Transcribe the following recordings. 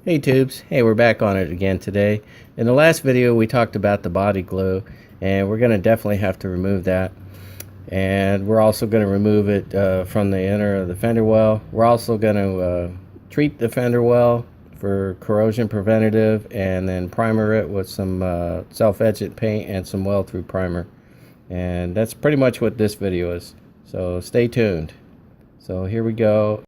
Hey tubes, hey, we're back on it again today. In the last video we talked about the body glue, and we're going to definitely have to remove that. And we're also going to remove it from the inner of the fender well. We're also going to treat the fender well for corrosion preventative, and then primer it with some self-etchant paint and some weld through primer. And that's pretty much what this video is, so stay tuned. So here we go.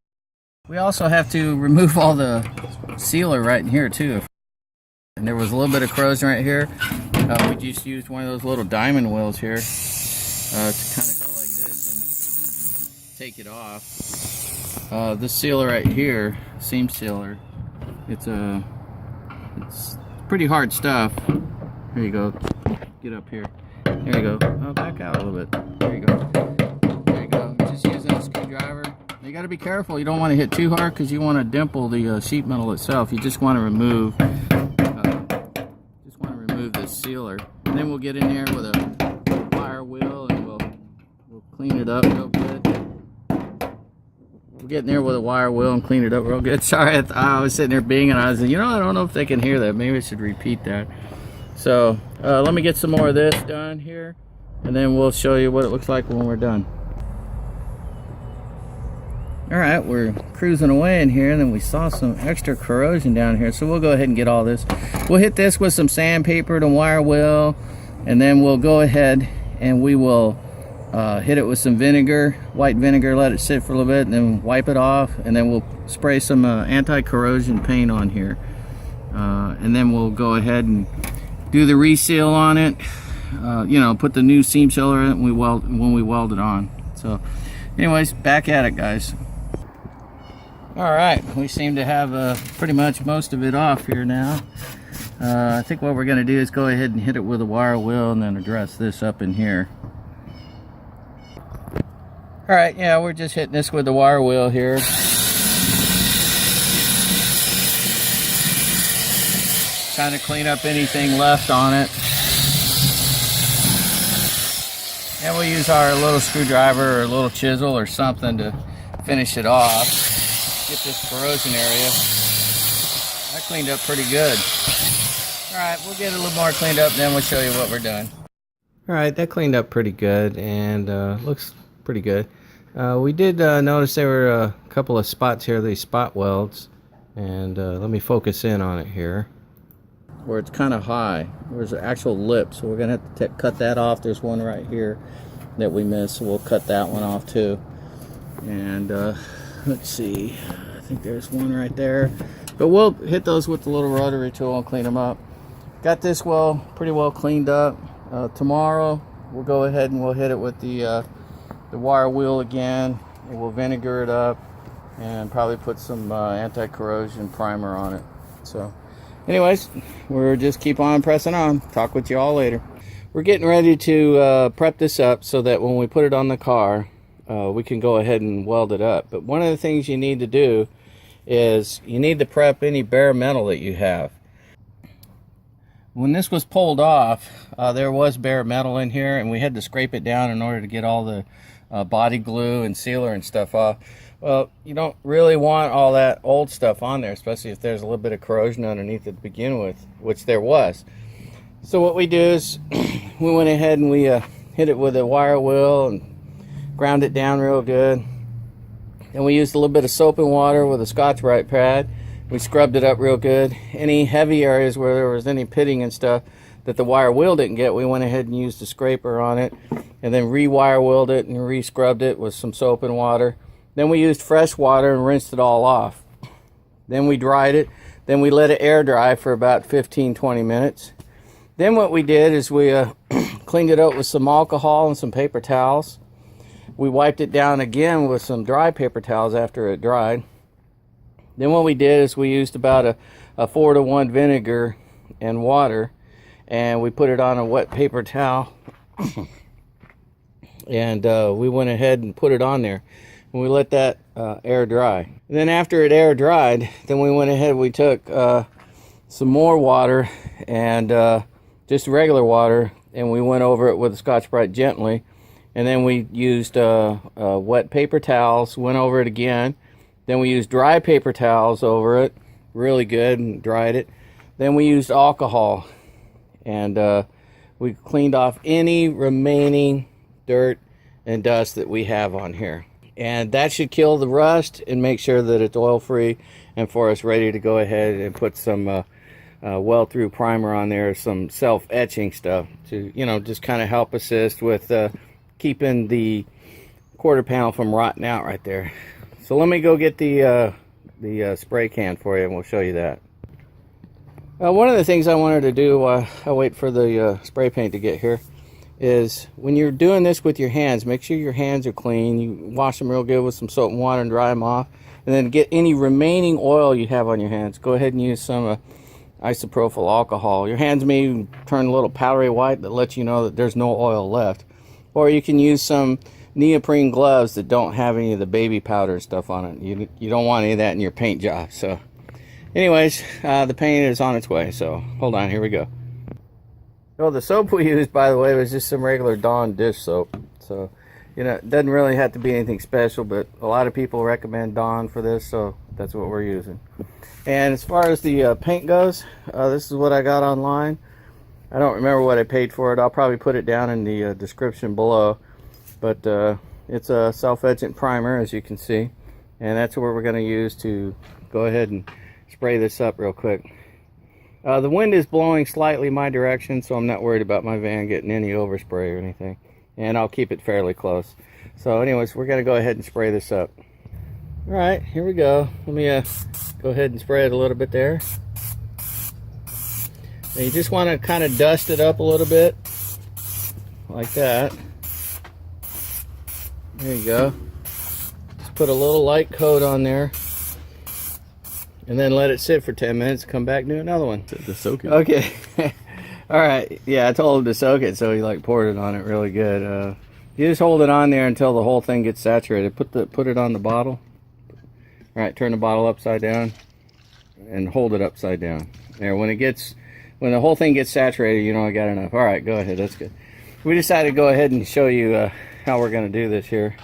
We also have to remove all the sealer right in here too. And there was a little bit of corrosion right here. We just used one of those little diamond wheels here to kind of go like this and take it off. This sealer right here, seam sealer, it's pretty hard stuff. There you go. Get up here. There you go. Oh, back out a little bit. There you go. There you go. Just using a screwdriver. You got to be careful. You don't want to hit too hard because you want to dimple the sheet metal itself. You just want to remove the sealer, and then we'll get in there with a wire wheel and we'll clean it up real good. We'll get in there with a wire wheel and clean it up real good. Sorry, I was sitting there binging. I was like, I don't know if they can hear that. Maybe I should repeat that. So let me get some more of this done here, and then we'll show you what it looks like when we're done. Alright, we're cruising away in here, and then we saw some extra corrosion down here, so we'll go ahead and get all this. We'll hit this with some sandpaper and wire wheel, and then we'll go ahead and we will hit it with some vinegar, white vinegar, let it sit for a little bit, and then wipe it off, and then we'll spray some anti-corrosion paint on here. And then we'll go ahead and do the reseal on it, put the new seam sealer in it when we weld it on. So anyways, back at it, guys. Alright, we seem to have pretty much most of it off here now. I think what we're going to do is go ahead and hit it with a wire wheel and then address this up in here. Alright, yeah, we're just hitting this with the wire wheel here. Kind of clean up anything left on it. And we'll use our little screwdriver or a little chisel or something to finish it off. Get this corrosion area. That cleaned up pretty good. Alright, we'll get it a little more cleaned up, then we'll show you what we're doing. Alright, that cleaned up pretty good and looks pretty good. We did notice there were a couple of spots here, these spot welds. And let me focus in on it here, where it's kind of high. There's an actual lip, so we're going to have to cut that off. There's one right here that we missed, so we'll cut that one off too. And let's see, I think there's one right there. But we'll hit those with the little rotary tool and clean them up. Got this well pretty well cleaned up. Tomorrow we'll go ahead and we'll hit it with the wire wheel again, and we'll vinegar it up and probably put some anti-corrosion primer on it. So anyways, we'll just keep on pressing on. Talk with you all later. We're getting ready to prep this up so that when we put it on the car, we can go ahead and weld it up. But one of the things you need to do is you need to prep any bare metal that you have. When this was pulled off, there was bare metal in here, and we had to scrape it down in order to get all the body glue and sealer and stuff off. Well, you don't really want all that old stuff on there, especially if there's a little bit of corrosion underneath it to begin with, which there was. So what we do is we went ahead and we hit it with a wire wheel and ground it down real good. And we used a little bit of soap and water with a Scotch-Brite pad. We scrubbed it up real good. Any heavy areas where there was any pitting and stuff that the wire wheel didn't get, we went ahead and used a scraper on it, and then re-wire wheeled it and re-scrubbed it with some soap and water. Then we used fresh water and rinsed it all off. Then we dried it. Then we let it air dry for about 15-20 minutes. Then what we did is we cleaned it up with some alcohol and some paper towels. We wiped it down again with some dry paper towels after it dried. Then what we did is we used about a 4-to-1 vinegar and water, and we put it on a wet paper towel. And we went ahead and put it on there. And we let that air dry. And then after it air dried, then we went ahead, we took some more water and just regular water, and we went over it with a Scotch-Brite gently. And then we used wet paper towels, went over it again. Then we used dry paper towels over it. really good and dried it. Then we used alcohol, and we cleaned off any remaining dirt and dust that we have on here. And that should kill the rust and make sure that it's oil free and for us ready to go ahead and put some weld through primer on there, some self etching stuff to, you know, just kind of help assist with keeping the quarter panel from rotting out right there. So let me go get the spray can for you and we'll show you that. One of the things I wanted to do while I wait for the spray paint to get here is when you're doing this with your hands, make sure your hands are clean. You wash them real good with some soap and water and dry them off. And then get any remaining oil you have on your hands. Go ahead and use some isopropyl alcohol. Your hands may turn a little powdery white that lets you know that there's no oil left. Or you can use some neoprene gloves that don't have any of the baby powder and stuff on it. You don't want any of that in your paint job. So anyways, the paint is on its way. So hold on, here we go. So the soap we used, by the way, was just some regular Dawn dish soap. So, you know, it doesn't really have to be anything special, but a lot of people recommend Dawn for this, so that's what we're using. And as far as the paint goes, this is what I got online. I don't remember what I paid for it. I'll probably put it down in the description below. But it's a self-etchant primer, as you can see. And that's what we're going to use to go ahead and spray this up real quick. The wind is blowing slightly my direction, so I'm not worried about my van getting any overspray or anything. And I'll keep it fairly close. So anyways, we're going to go ahead and spray this up. Alright, here we go. Let me go ahead and spray it a little bit there. Now you just want to kind of dust it up a little bit. Like that. There you go. Just put a little light coat on there. And then let it sit for 10 minutes. Come back and do another one. To soak it. Okay. Alright. Yeah, I told him to soak it, so he like poured it on it really good. You just hold it on there until the whole thing gets saturated. Put it on the bottle. Alright, turn the bottle upside down. And hold it upside down. There, when the whole thing gets saturated, you know I got enough. Alright, go ahead. That's good. We decided to go ahead and show you how we're going to do this here.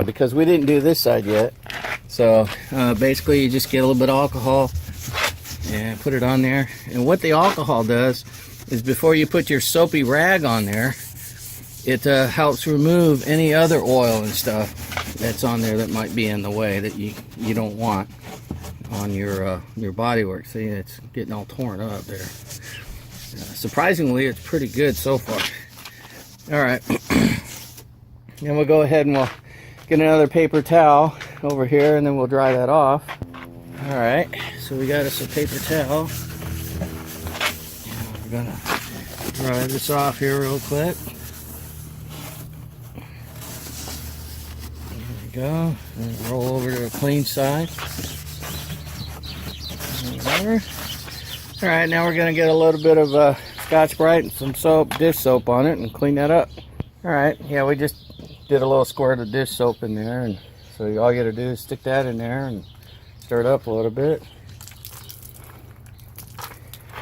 Because we didn't do this side yet. So basically you just get a little bit of alcohol and put it on there. And what the alcohol does is before you put your soapy rag on there, it helps remove any other oil and stuff that's on there that might be in the way that you don't want on your bodywork. See, it's getting all torn up there. Surprisingly, it's pretty good so far. Alright, and we'll go ahead and we'll get another paper towel over here and then we'll dry that off. Alright, so we got us a paper towel. We're gonna dry this off here real quick. There we go. And roll over to the clean side. Alright, now we're gonna get a little bit of Scotch-Brite and some soap, dish soap on it and clean that up. Alright, yeah, we just did a little squirt of dish soap in there, and so all you gotta do is stick that in there and stir it up a little bit.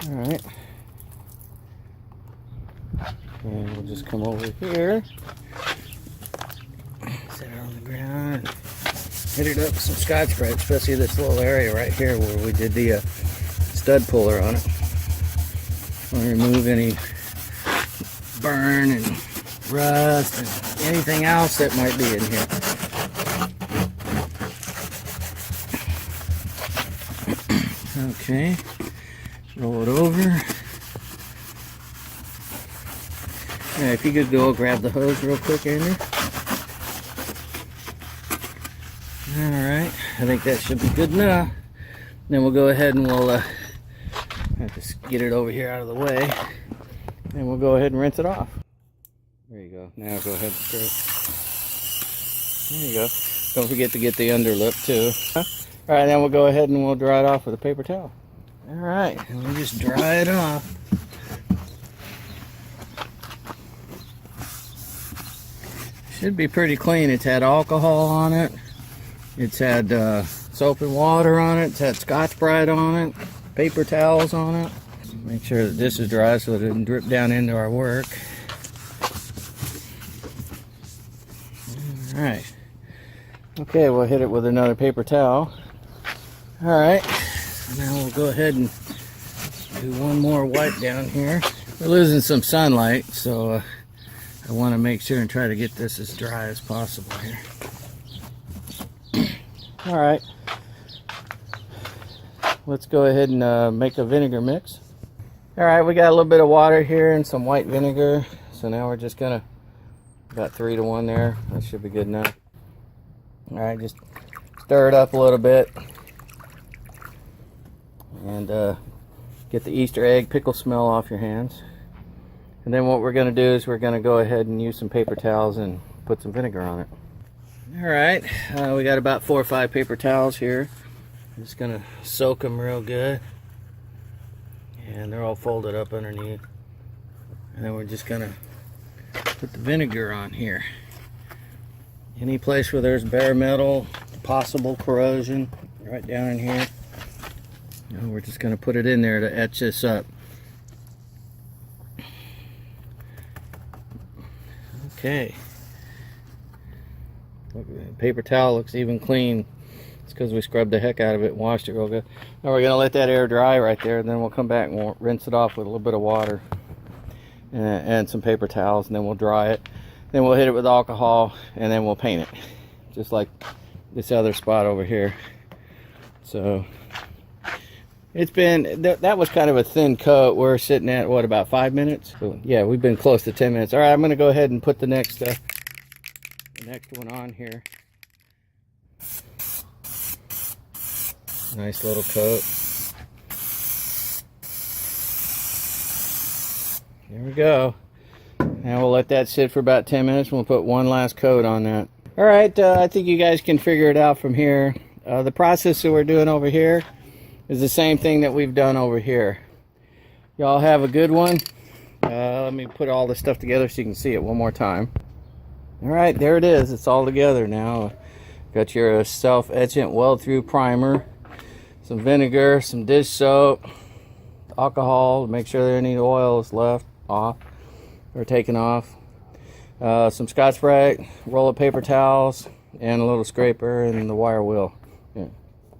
Alright. And we'll just come over here, set it on the ground, and hit it up with some Scotch-Brite, especially this little area right here where we did the stud puller on it. We'll remove any burn and rust and anything else that might be in here. Okay, roll it over. Yeah, if you could go grab the hose real quick, Andrew. Alright, I think that should be good enough. Then we'll go ahead and we'll have to get it over here out of the way. And we'll go ahead and rinse it off. There you go. Now go ahead and stir it. There you go. Don't forget to get the underlip too. Alright, then we'll go ahead and we'll dry it off with a paper towel. Alright, and we'll just dry it off. Should be pretty clean. It's had alcohol on it. It's had soap and water on it. It's had Scotch-Brite on it. Paper towels on it. Make sure that this is dry so that it doesn't drip down into our work. Alright. Okay, we'll hit it with another paper towel. Alright, so now we'll go ahead and do one more wipe down here. We're losing some sunlight, so I want to make sure and try to get this as dry as possible here. Alright, let's go ahead and make a vinegar mix. Alright, we got a little bit of water here and some white vinegar, so now we're just gonna, about 3 to 1 there, that should be good enough. Alright, just stir it up a little bit and get the Easter egg pickle smell off your hands. And then what we're going to do is we're going to go ahead and use some paper towels and put some vinegar on it. Alright, we got about 4 or 5 paper towels here. I'm just going to soak them real good. And they're all folded up underneath. And then we're just going to put the vinegar on here. Any place where there's bare metal, possible corrosion, right down in here. And we're just going to put it in there to etch this up. Okay. Paper towel looks even clean. It's because we scrubbed the heck out of it and washed it real good. Now we're going to let that air dry right there, and then we'll come back and we'll rinse it off with a little bit of water and some paper towels, and then we'll dry it. Then we'll hit it with alcohol, and then we'll paint it, just like this other spot over here. So it's been, that was kind of a thin coat. We're sitting at, what, about 5 minutes? So yeah, we've been close to 10 minutes. All right, I'm going to go ahead and put the next one on here. Nice little coat. There we go. Now we'll let that sit for about 10 minutes. We'll put one last coat on that. All right, I think you guys can figure it out from here. The process that we're doing over here is the same thing that we've done over here. Y'all have a good one. Let me put all this stuff together so you can see it one more time. All right, there it is. It's all together now. Got your self-etchant weld-through primer, some vinegar, some dish soap, alcohol to make sure there any oil is left off or taken off, some Scotch-Brite, roll of paper towels, and a little scraper and the wire wheel. Yeah,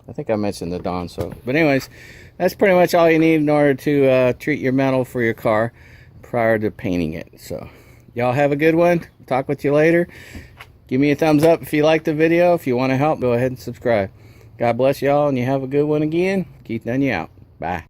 I think I mentioned the Dawn soap. But anyways, that's pretty much all you need in order to treat your metal for your car prior to painting it. So y'all have a good one. Talk with you later. Give me a thumbs up if you liked the video. If you want to help, go ahead and subscribe. God bless y'all, and you have a good one again. Keith Noneya out. Bye.